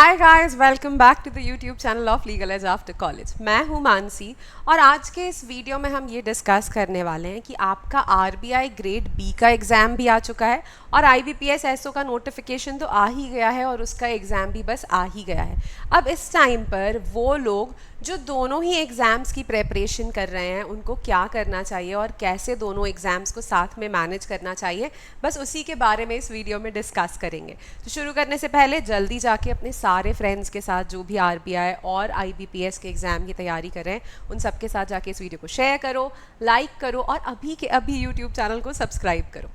Hi guys, welcome back to the YouTube channel of Legal Edge after college. मैं हूं मानसी और आज के इस वीडियो में हम ये डिस्कस करने वाले हैं कि आपका आरबीआई ग्रेड बी का एग्ज़ाम भी आ चुका है और आईबीपीएस एसओ का नोटिफिकेशन तो आ ही गया है और उसका एग्ज़ाम भी बस आ ही गया है। अब इस टाइम पर वो लोग जो दोनों ही एग्ज़ाम्स की प्रेपरेशन कर रहे हैं उनको क्या करना चाहिए और कैसे दोनों एग्ज़ाम्स को साथ में मैनेज करना चाहिए, बस उसी के बारे में इस वीडियो में डिस्कस करेंगे। तो शुरू करने से पहले जल्दी जाके अपने सारे फ्रेंड्स के साथ जो भी आरबीआई और आईबीपीएस के एग्ज़ाम की तैयारी कर रहे हैं उन सब के साथ जाके इस वीडियो को शेयर करो, लाइक करो और अभी के अभी यूट्यूब चैनल को सब्सक्राइब करो।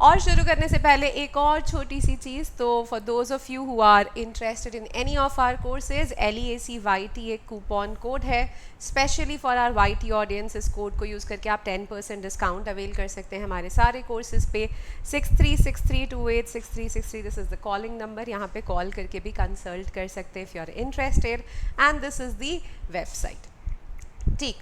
और शुरू करने से पहले एक और छोटी सी चीज़, तो for those of you who are interested in any of our courses, LEACYT एक कूपन कोड है specially for our YT audience. इस कोड को यूज़ करके आप 10% डिस्काउंट अवेल कर सकते हैं हमारे सारे कोर्सेज पे। 6363286363 this is the calling number, यहाँ पे कॉल करके भी कंसल्ट कर सकते हैं if you are interested, and this is the website. ठीक,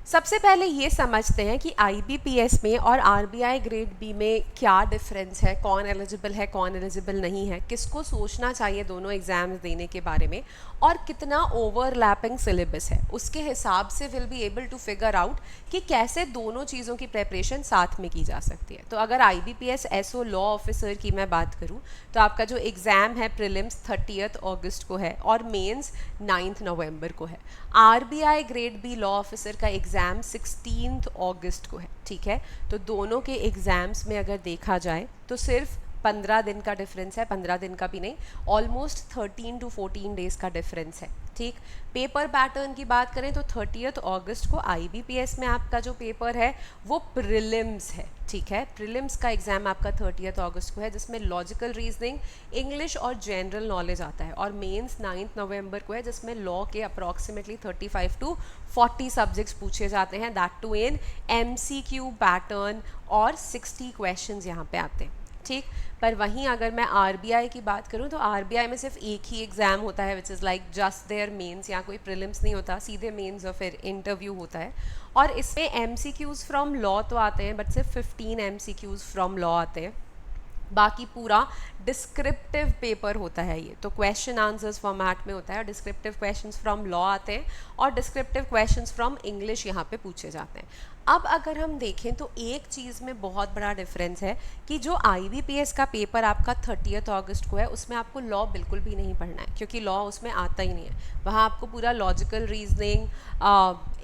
सबसे पहले ये समझते हैं कि आईबीपीएस में और आरबीआई ग्रेड बी में क्या डिफरेंस है, कौन एलिजिबल है कौन एलिजिबल नहीं है, किसको सोचना चाहिए दोनों एग्जाम्स देने के बारे में, और कितना ओवरलैपिंग सिलेबस है। उसके हिसाब से will be able to figure out कि कैसे दोनों चीज़ों की प्रेपरेशन साथ में की जा सकती है। तो अगर आईबीपीएस एसओ लॉ ऑफिसर की मैं बात करूँ तो आपका जो एग्ज़ाम है प्रीलिम्स 30 अगस्त को है और मेंस 9 नवंबर को है। RBI grade B law officer का एग्ज़ाम 16 अगस्त को है। ठीक है, तो दोनों के एग्ज़ाम्स में अगर देखा जाए तो सिर्फ 15 दिन का डिफरेंस है, 15 दिन का भी नहीं, ऑलमोस्ट 13 to 14 डेज़ का डिफरेंस है। ठीक, पेपर पैटर्न की बात करें तो 30 अगस्त को आईबीपीएस में आपका जो पेपर है वो प्रीलिम्स है। ठीक है, प्रीलिम्स का एग्ज़ाम आपका 30 अगस्त को है जिसमें लॉजिकल रीजनिंग, इंग्लिश और जनरल नॉलेज आता है, और मेंस 9 नवंबर को है जिसमें लॉ के अप्रॉक्सीमेटली 35 to 40 सब्जेक्ट्स पूछे जाते हैं, that too in MCQ pattern, और 60 क्वेश्चंस यहाँ पे आते हैं। ठीक, पर वहीं अगर मैं आरबीआई की बात करूं तो आरबीआई में सिर्फ एक ही एग्ज़ाम होता है which is like just their mains, या कोई प्रीलिम्स नहीं होता, सीधे मेंस और फिर इंटरव्यू होता है। और इसमें MCQs फ्रॉम लॉ तो आते हैं बट सिर्फ 15 MCQs फ्रॉम लॉ आते हैं, बाकी पूरा डिस्क्रिप्टिव पेपर होता है ये। तो क्वेश्चन आंसर्स फॉर्मेट में होता है और डिस्क्रिप्टिव क्वेश्चंस फ्रॉम लॉ आते हैं और डिस्क्रिप्टिव क्वेश्चंस फ्रॉम इंग्लिश यहाँ पे पूछे जाते हैं। अब अगर हम देखें तो एक चीज़ में बहुत बड़ा डिफरेंस है कि जो आईबीपीएस का पेपर आपका 30 अगस्त को है उसमें आपको लॉ बिल्कुल भी नहीं पढ़ना है, क्योंकि लॉ उसमें आता ही नहीं है। वहाँ आपको पूरा लॉजिकल रीजनिंग,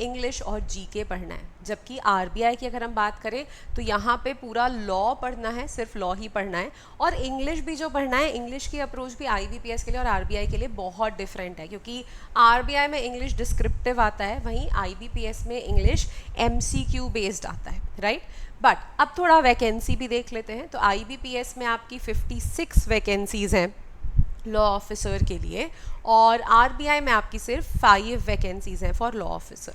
इंग्लिश और जीके पढ़ना है। जबकि आरबीआई की अगर हम बात करें तो यहाँ पे पूरा लॉ पढ़ना है, सिर्फ लॉ ही पढ़ना है, और इंग्लिश भी जो पढ़ना है, इंग्लिश की अप्रोच भी आईबीपीएस के लिए और आरबीआई के लिए बहुत डिफरेंट है, क्योंकि आरबीआई में इंग्लिश डिस्क्रिप्टिव आता है, वहीं आईबीपीएस में इंग्लिश MCQ बेस्ड आता है, राइट। बट अब थोड़ा वैकेंसी भी देख लेते हैं। तो आईबीपीएस में आपकी 56 वैकेंसीज़ हैं लॉ ऑफिसर के लिए, और आरबीआई में आपकी सिर्फ 5 वैकेंसीज़ हैं फॉर लॉ ऑफिसर।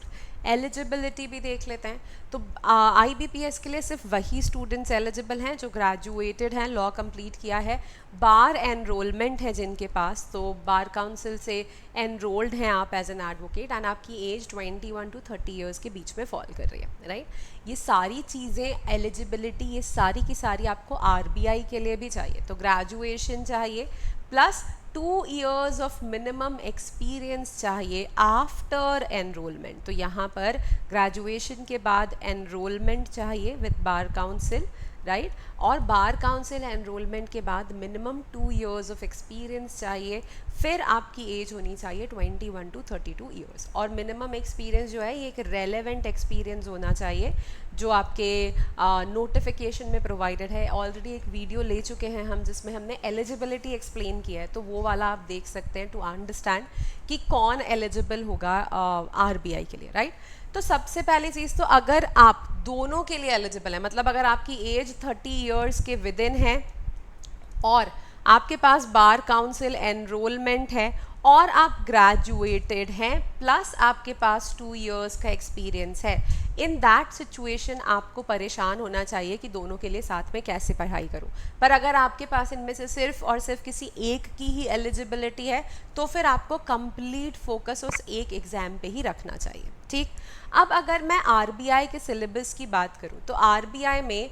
एलिजिबिलिटी भी देख लेते हैं तो आईबीपीएस के लिए सिर्फ वही स्टूडेंट्स एलिजिबल हैं जो ग्रेजुएटेड हैं, लॉ कंप्लीट किया है, बार एनरोलमेंट है जिनके पास, तो बार काउंसिल से एनरोल्ड हैं आप एज एन एडवोकेट, एंड आपकी एज 21 to 30 ईयर्स के बीच में फॉल कर रही है, राइट। ये सारी चीज़ें, एलिजिबिलिटी, ये सारी की सारी आपको आरबीआई के लिए भी चाहिए। तो ग्रेजुएशन चाहिए plus 2 years of minimum experience चाहिए आफ्टर एनरोलमेंट। तो यहाँ पर ग्रेजुएशन के बाद एनरोलमेंट चाहिए विद बार काउंसिल, राइट, और बार काउंसिल एनरोलमेंट के बाद मिनिमम 2 years ऑफ एक्सपीरियंस चाहिए, फिर आपकी एज होनी चाहिए 21 to 32 ईयर्स। और मिनिमम एक्सपीरियंस जो है ये एक रेलेवेंट एक्सपीरियंस होना चाहिए जो आपके नोटिफिकेशन में प्रोवाइडेड है। ऑलरेडी एक वीडियो ले चुके हैं हम जिसमें हमने एलिजिबिलिटी एक्सप्लेन किया है, तो वो वाला आप देख सकते हैं टू अंडरस्टैंड कि कौन एलिजिबल होगा आरबीआई के लिए, राइट। तो सबसे पहली चीज़, तो अगर आप दोनों के लिए एलिजिबल है, मतलब अगर आपकी एज 30 ईयर्स के विद इन है और आपके पास बार काउंसिल एनरोलमेंट है और आप ग्रेजुएटेड हैं प्लस आपके पास 2 years का एक्सपीरियंस है, इन दैट सिचुएशन आपको परेशान होना चाहिए कि दोनों के लिए साथ में कैसे पढ़ाई करूं। पर अगर आपके पास इनमें से सिर्फ और सिर्फ किसी एक की ही एलिजिबिलिटी है तो फिर आपको कंप्लीट फोकस उस एक एग्ज़ाम पे ही रखना चाहिए, ठीक। अब अगर मैं आरबीआई के सिलेबस की बात करूं तो आरबीआई में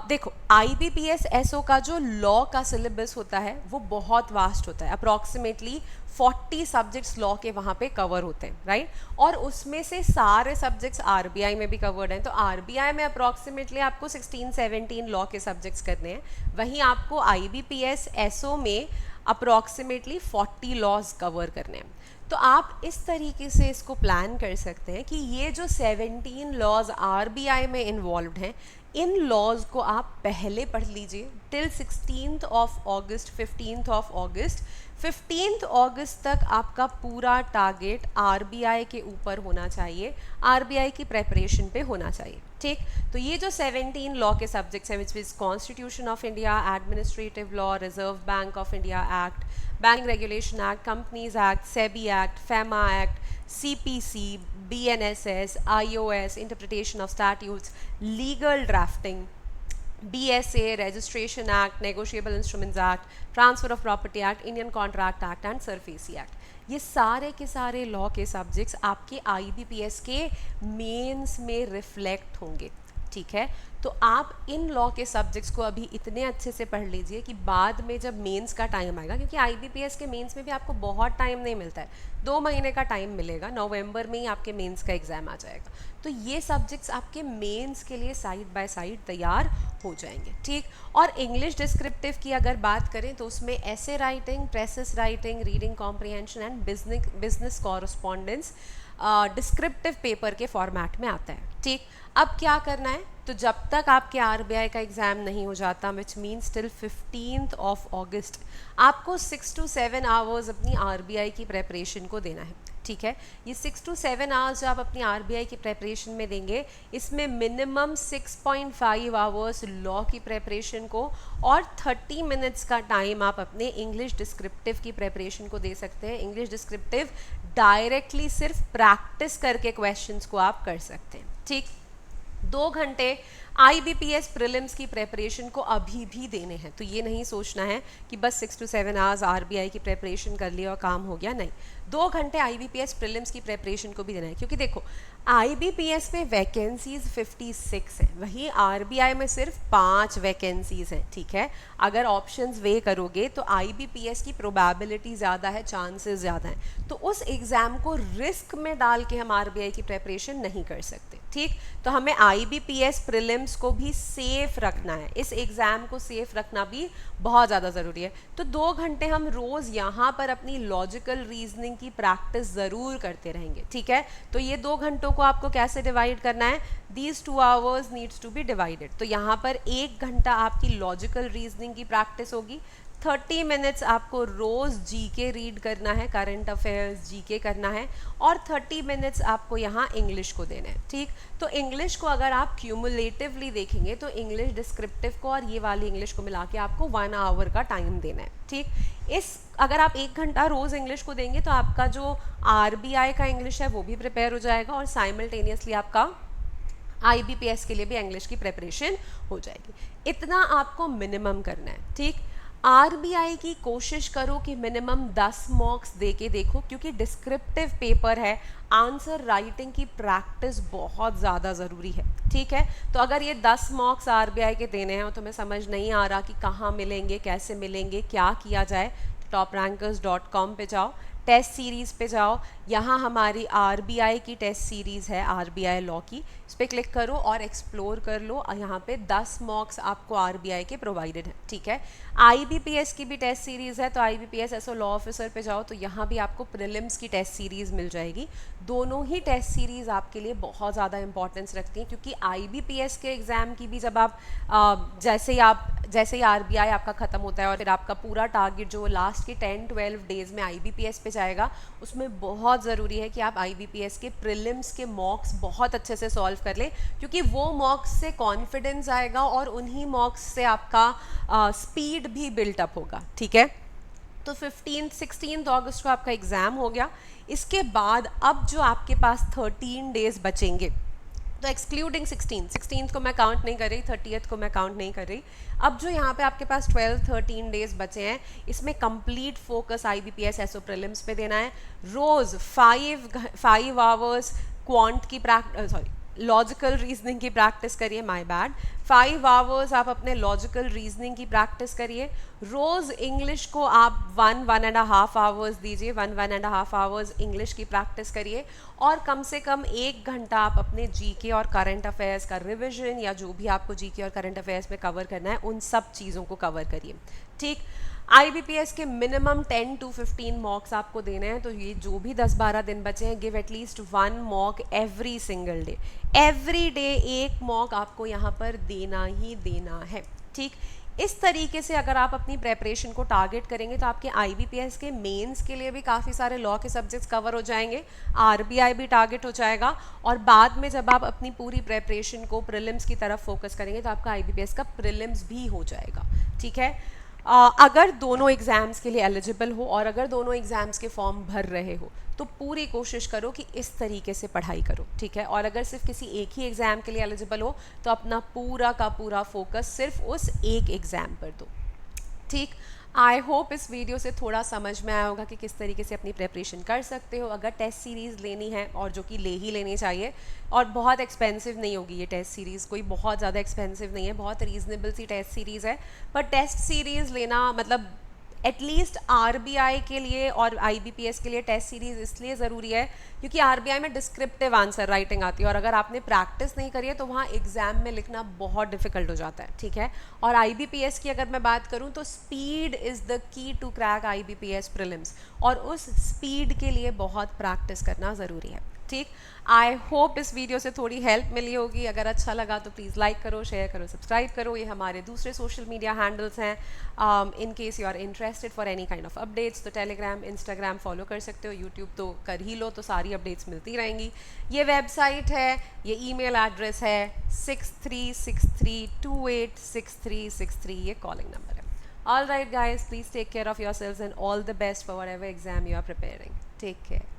देखो आईबीपीएस एसओ का जो लॉ का सिलेबस होता है वो बहुत वास्ट होता है, अप्रॉक्सीमेटली 40 सब्जेक्ट्स लॉ के वहाँ पे कवर होते हैं, राइट। और उसमें से सारे सब्जेक्ट्स आरबीआई में भी कवर्ड हैं, तो आरबीआई में अप्रॉक्सीमेटली आपको 16-17 लॉ के सब्जेक्ट्स करने हैं, वहीं आपको आईबीपीएस एसओ में अप्रॉक्सीमेटली 40 लॉज कवर करने हैं। तो आप इस तरीके से इसको प्लान कर सकते हैं कि ये जो 17 लॉज आरबीआई में इन्वॉल्व्ड हैं, इन लॉज को आप पहले पढ़ लीजिए till 16th of August, 15th of August. 15th अगस्त तक आपका पूरा टारगेट आरबीआई के ऊपर होना चाहिए, आरबीआई की प्रेपरेशन पे होना चाहिए, ठीक। तो ये जो 17 लॉ के सब्जेक्ट्स हैं which is constitution of India, administrative law, reserve bank of India act, banking regulation act, companies act, SEBI act, FEMA act, CPC, BNSS, iOS, interpretation of statutes, legal drafting, BSA, Registration Act, Negotiable Instruments Act, Transfer of Property Act, Indian Contract Act and SURFACI Act, ये सारे के सारे law के subjects आपके IBPS के mains में reflect होंगे, ठीक है। तो आप इन लॉ के सब्जेक्ट्स को अभी इतने अच्छे से पढ़ लीजिए कि बाद में जब मेंस का टाइम आएगा, क्योंकि IBPS के मेंस में भी आपको बहुत टाइम नहीं मिलता है, 2 महीने का टाइम मिलेगा, नवंबर में ही आपके मेंस का एग्ज़ाम आ जाएगा, तो ये सब्जेक्ट्स आपके मेंस के लिए साइड बाय साइड तैयार हो जाएंगे, ठीक। और इंग्लिश डिस्क्रिप्टिव की अगर बात करें तो उसमें ऐसे writing, presses writing, reading comprehension and business correspondence descriptive paper के फॉर्मेट में आता है, ठीक। अब क्या करना है, तो जब तक आपके आरबीआई का एग्ज़ाम नहीं हो जाता, which means till 15th of अगस्त, आपको 6 to 7 आवर्स अपनी आरबीआई की प्रेपरेशन को देना है, ठीक है। ये 6 to 7 आवर्स जो आप अपनी आरबीआई की प्रेपरेशन में देंगे, इसमें मिनिमम 6.5 आवर्स लॉ की प्रेपरेशन को और 30 मिनट्स का टाइम आप अपने इंग्लिश डिस्क्रिप्टिव की प्रेपरेशन को दे सकते हैं। इंग्लिश डिस्क्रिप्टिव डायरेक्टली सिर्फ प्रैक्टिस करके क्वेश्चंस को आप कर सकते हैं, ठीक। 2 घंटे IBPS प्रीलिम्स की प्रेपरेशन को अभी भी देने हैं, तो ये नहीं सोचना है कि बस 6 to 7 आवर्स आरबीआई की प्रेपरेशन कर लिया और काम हो गया, नहीं, 2 घंटे IBPS प्रीलिम्स की प्रेपरेशन को भी देना है, क्योंकि देखो IBPS में वैकेंसीज 56 हैं, वहीं आरबीआई में सिर्फ 5 वैकेंसीज हैं, ठीक है। अगर ऑप्शंस वे करोगे तो IBPS की प्रोबेबिलिटी ज़्यादा है, चांसेस ज़्यादा हैं, तो उस एग्ज़ाम को रिस्क में डाल के हम आरबीआई की प्रेपरेशन नहीं कर सकते, ठीक। तो हमें IBPS प्रीलिम्स को भी सेफ रखना है, इस एग्ज़ाम को सेफ रखना भी बहुत ज़्यादा ज़रूरी है। तो 2 घंटे हम रोज़ यहाँ पर अपनी लॉजिकल रीजनिंग की प्रैक्टिस ज़रूर करते रहेंगे, ठीक है। तो ये 2 घंटों को आपको कैसे डिवाइड करना है, these 2 hours needs to be divided, तो यहाँ पर 1 घंटा आपकी लॉजिकल रीजनिंग की प्रैक्टिस होगी, 30 मिनट्स आपको रोज़ जीके रीड करना है, करंट अफेयर्स जीके करना है, और 30 मिनट्स आपको यहाँ इंग्लिश को देना है, ठीक। तो इंग्लिश को अगर आप क्यूमुलेटिवली देखेंगे तो इंग्लिश डिस्क्रिप्टिव को और ये वाली इंग्लिश को मिला के आपको 1 आवर का टाइम देना है, ठीक। इस अगर आप 1 घंटा रोज़ इंग्लिश को देंगे तो आपका जो आरबीआई का इंग्लिश है वो भी प्रिपेयर हो जाएगा और साइमल्टेनियसली आपका IBPS के लिए भी इंग्लिश की प्रेपरेशन हो जाएगी। इतना आपको मिनिमम करना है, ठीक। आरबीआई की कोशिश करो कि मिनिमम 10 मॉक्स दे के देखो, क्योंकि डिस्क्रिप्टिव पेपर है, आंसर राइटिंग की प्रैक्टिस बहुत ज़्यादा ज़रूरी है, ठीक है। तो अगर ये 10 मॉक्स आरबीआई के देने हैं और तुम्हें समझ नहीं आ रहा कि कहाँ मिलेंगे, कैसे मिलेंगे, क्या किया जाए, toprankers.com पे जाओ, टेस्ट सीरीज़ पे जाओ, यहाँ हमारी आरबीआई की टेस्ट सीरीज़ है, आरबीआई लॉ की, इस पर क्लिक करो और एक्सप्लोर कर लो। यहाँ पे 10 मॉक्स आपको आरबीआई के प्रोवाइडेड है, ठीक है। IBPS की भी टेस्ट सीरीज़ है, तो IBPS एसओ लॉ ऑफिसर पे जाओ तो यहाँ भी आपको प्रीलिम्स की टेस्ट सीरीज़ मिल जाएगी। दोनों ही टेस्ट सीरीज़ आपके लिए बहुत ज़्यादा इंपॉर्टेंस रखती हैं, क्योंकि IBPS के एग्ज़ाम की भी जब आप जैसे ही आरबीआई आपका ख़त्म होता है और फिर आपका पूरा टारगेट जो लास्ट के 10-12 डेज़ में IBPS पे जाएगा, उसमें बहुत ज़रूरी है कि आप IBPS के प्रीलिम्स के मॉक्स बहुत अच्छे से सॉल्व कर लें, क्योंकि वो मॉक्स से कॉन्फिडेंस आएगा और उन्हीं मॉक्स से आपका स्पीड भी बिल्टअप होगा, ठीक है। तो 16th अगस्त को आपका एग्ज़ाम हो गया। इसके बाद अब जो आपके पास 13 डेज़ बचेंगे, तो एक्सक्लूडिंग 16th को मैं काउंट नहीं कर रही, 30th को मैं काउंट नहीं कर रही, अब जो यहाँ पे आपके पास 12-13 डेज़ बचे हैं, इसमें complete focus IBPS SO prelims पे देना है। रोज़ 5 आवर्स क्वांट की लॉजिकल रीजनिंग की प्रैक्टिस करिए, माय बैड, 5 आवर्स आप अपने लॉजिकल रीजनिंग की प्रैक्टिस करिए। रोज़ इंग्लिश को आप 1-1.5 आवर्स दीजिए, 1-1.5 आवर्स इंग्लिश की प्रैक्टिस करिए, और कम से कम 1 घंटा आप अपने जीके और करंट अफेयर्स का रिविजन या जो भी आपको जीके और करंट अफेयर्स में कवर करना है उन सब चीज़ों को कवर करिए। ठीक, IBPS के मिनिमम 10 to 15 मॉक्स आपको देने हैं, तो ये जो भी 10-12 दिन बचे हैं, give at least 1 mock every single day. Every day 1 mock आपको यहाँ पर देना ही देना है। ठीक, इस तरीके से अगर आप अपनी प्रेपरेशन को टारगेट करेंगे तो आपके IBPS के मेंस के लिए भी काफ़ी सारे लॉ के सब्जेक्ट्स कवर हो जाएंगे, RBI भी टारगेट हो जाएगा, और बाद में जब आप अपनी पूरी प्रेपरेशन को प्रीलिम्स की तरफ फोकस करेंगे तो आपका IBPS का प्रीलिम्स भी हो जाएगा। ठीक है, अगर दोनों एग्ज़ाम्स के लिए एलिजिबल हो और अगर दोनों एग्ज़ाम्स के फॉर्म भर रहे हो तो पूरी कोशिश करो कि इस तरीके से पढ़ाई करो। ठीक है, और अगर सिर्फ किसी एक ही एग्ज़ाम के लिए एलिजिबल हो तो अपना पूरा का पूरा फोकस सिर्फ उस एक एग्ज़ाम पर दो। ठीक, आई होप इस वीडियो से थोड़ा समझ में आया होगा कि किस तरीके से अपनी प्रेपरेशन कर सकते हो। अगर टेस्ट सीरीज़ लेनी है, और जो कि ले ही लेनी चाहिए, और बहुत एक्सपेंसिव नहीं होगी ये टेस्ट सीरीज़, कोई बहुत ज़्यादा एक्सपेंसिव नहीं है, बहुत रीजनेबल सी टेस्ट सीरीज़ है। पर टेस्ट सीरीज़ लेना मतलब एटलीस्ट RBI के लिए और IBPS के लिए टेस्ट सीरीज़ इसलिए ज़रूरी है क्योंकि RBI में डिस्क्रिप्टिव आंसर राइटिंग आती है, और अगर आपने प्रैक्टिस नहीं करी है तो वहाँ एग्ज़ाम में लिखना बहुत डिफ़िकल्ट हो जाता है। ठीक है, और IBPS की अगर मैं बात करूँ तो speed is the key to crack IBPS prelims, और उस स्पीड के लिए बहुत प्रैक्टिस करना ज़रूरी है। ठीक, आई होप इस वीडियो से थोड़ी हेल्प मिली होगी। अगर अच्छा लगा तो प्लीज़ लाइक करो, शेयर करो, सब्सक्राइब करो। ये हमारे दूसरे सोशल मीडिया हैंडल्स हैं। In case you are interested for any kind of updates तो टेलीग्राम, इंस्टाग्राम फॉलो कर सकते हो, यूट्यूब तो कर ही लो, तो सारी अपडेट्स मिलती रहेंगी। ये वेबसाइट है, ये ईमेल एड्रेस है, 6363286363, ये कॉलिंग नंबर है। All right guys, please take care of yourselves and all the best for whatever exam you are preparing. Take care.